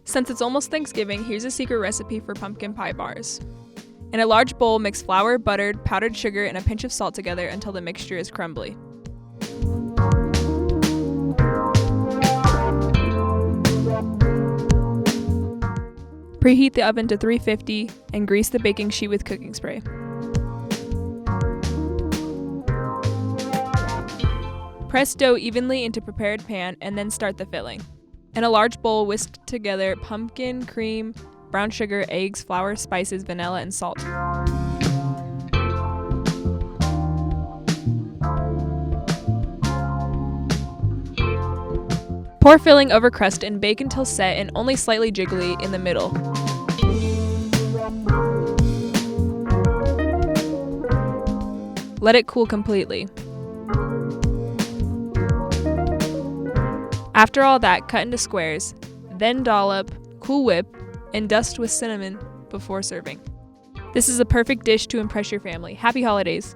Since it's almost Thanksgiving, here's a secret recipe for pumpkin pie bars. In a large bowl, mix flour, butter, powdered sugar, and a pinch of salt together until the mixture is crumbly. Preheat the oven to 350 and grease the baking sheet with cooking spray. Press dough evenly into prepared pan and then start the filling. In a large bowl, whisk together pumpkin, cream, brown sugar, eggs, flour, spices, vanilla, and salt. Pour filling over crust and bake until set and only slightly jiggly in the middle. Let it cool completely. After all that, cut into squares, then dollop, Cool Whip, and dust with cinnamon before serving. This is a perfect dish to impress your family. Happy holidays!